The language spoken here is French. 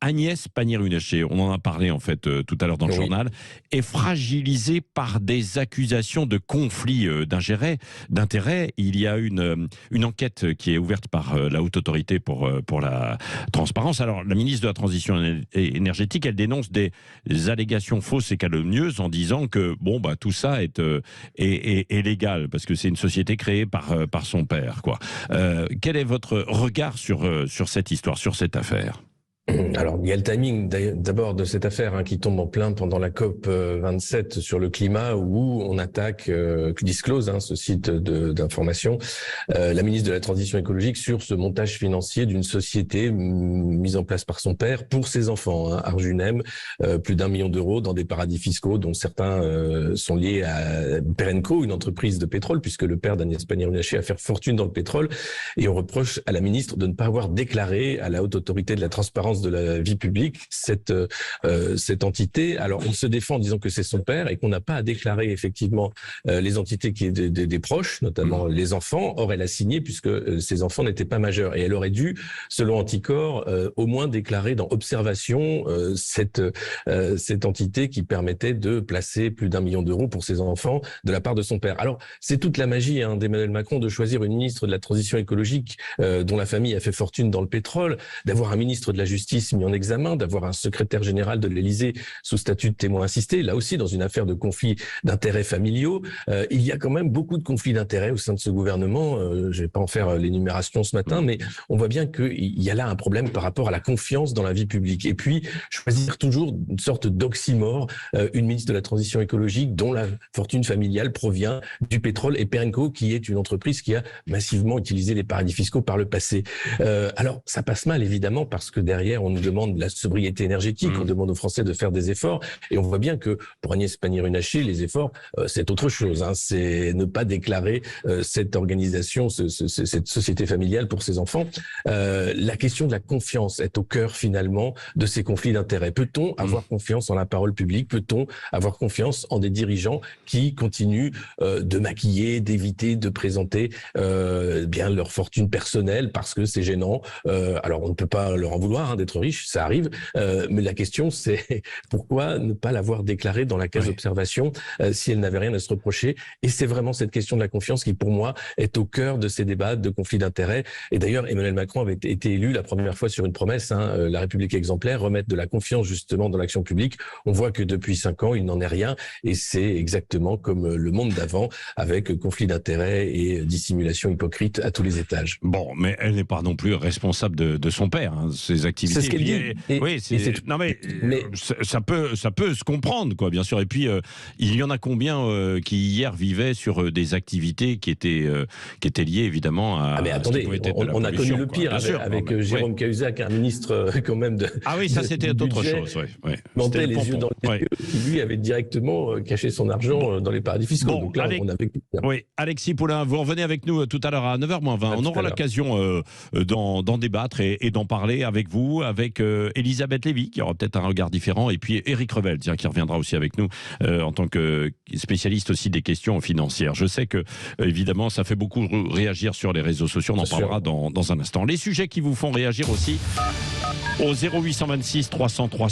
Agnès Pannier-Runacher, on en a parlé en fait tout à l'heure dans le journal, est fragilisée par des accusations de conflit d'intérêts. Il y a une enquête qui est ouverte par la Haute Autorité pour la transparence. Alors, la ministre de la Transition énergétique, elle dénonce des allégations fausses et calomnieuses en disant que tout ça est légal parce que c'est une société créée par son père, quoi. Quel est votre regard sur cette histoire, sur cette affaire ? Alors, il y a le timing d'abord de cette affaire qui tombe en plein pendant la COP 27 sur le climat où on attaque Disclose, ce site d'information, la ministre de la Transition écologique sur ce montage financier d'une société mise en place par son père pour ses enfants. Arjunem, plus d'1 million d'euros dans des paradis fiscaux dont certains sont liés à Perenco, une entreprise de pétrole, puisque le père d'Agnès Pannier-Runacher a fait fortune dans le pétrole. Et on reproche à la ministre de ne pas avoir déclaré à la Haute Autorité de la Transparence de la vie publique cette entité. Alors on se défend en disant que c'est son père et qu'on n'a pas à déclarer effectivement les entités qui est des proches, notamment les enfants. Or elle a signé puisque ses enfants n'étaient pas majeurs et elle aurait dû, selon Anticor, au moins déclarer dans Observation cette entité qui permettait de placer plus d'1 million d'euros pour ses enfants de la part de son père. Alors c'est toute la magie d'Emmanuel Macron de choisir une ministre de la Transition écologique dont la famille a fait fortune dans le pétrole, d'avoir un ministre de la Justice mis en examen, d'avoir un secrétaire général de l'Élysée sous statut de témoin assisté, là aussi dans une affaire de conflits d'intérêts familiaux. Il y a quand même beaucoup de conflits d'intérêts au sein de ce gouvernement. Je vais pas en faire l'énumération ce matin, mais on voit bien qu'il y a là un problème par rapport à la confiance dans la vie publique. Et puis, choisir toujours une sorte d'oxymore, une ministre de la Transition écologique dont la fortune familiale provient du pétrole et Perenco, qui est une entreprise qui a massivement utilisé les paradis fiscaux par le passé. Alors, ça passe mal, évidemment, parce que derrière, on nous demande la sobriété énergétique, on demande aux Français de faire des efforts, et on voit bien que pour Agnès Pannier-Runacher, les efforts, c'est autre chose. C'est ne pas déclarer cette organisation, cette société familiale pour ses enfants. La question de la confiance est au cœur finalement de ces conflits d'intérêts. Peut-on avoir confiance en la parole publique ? Peut-on avoir confiance en des dirigeants qui continuent de maquiller, d'éviter de présenter bien leur fortune personnelle parce que c'est gênant. Alors on ne peut pas leur en vouloir d'être riche, ça arrive, mais la question c'est pourquoi ne pas l'avoir déclaré dans la case observation si elle n'avait rien à se reprocher. Et c'est vraiment cette question de la confiance qui pour moi est au cœur de ces débats de conflits d'intérêts. Et d'ailleurs Emmanuel Macron avait été élu la première fois sur une promesse, la République exemplaire, remettre de la confiance justement dans l'action publique. On voit que depuis 5 ans il n'en est rien et c'est exactement comme le monde d'avant avec conflit d'intérêts et dissimulation hypocrite à tous les étages. Bon, mais elle n'est pas non plus responsable de son père, ses activités. C'est ce qu'elle dit. Oui, non mais ça peut se comprendre, quoi, bien sûr. Et puis il y en a combien qui hier vivaient sur des activités qui étaient liées évidemment à. Ah mais attendez, on a connu le pire avec Jérôme Cahuzac, un ministre quand même de. Ah oui, ça c'était autre chose. Montait les yeux dans les yeux, qui lui avait directement caché son argent dans les paradis fiscaux. Bon, donc là, on a vécu. Oui, Alexis Poulain, vous revenez avec nous tout à l'heure à 9h-20. On aura l'occasion d'en débattre et d'en parler avec vous, avec Elisabeth Lévy, qui aura peut-être un regard différent, et puis Éric Revel, qui reviendra aussi avec nous en tant que spécialiste aussi des questions financières. Je sais que, évidemment, ça fait beaucoup réagir sur les réseaux sociaux. On en parlera dans un instant. Les sujets qui vous font réagir aussi au 0826 300 300.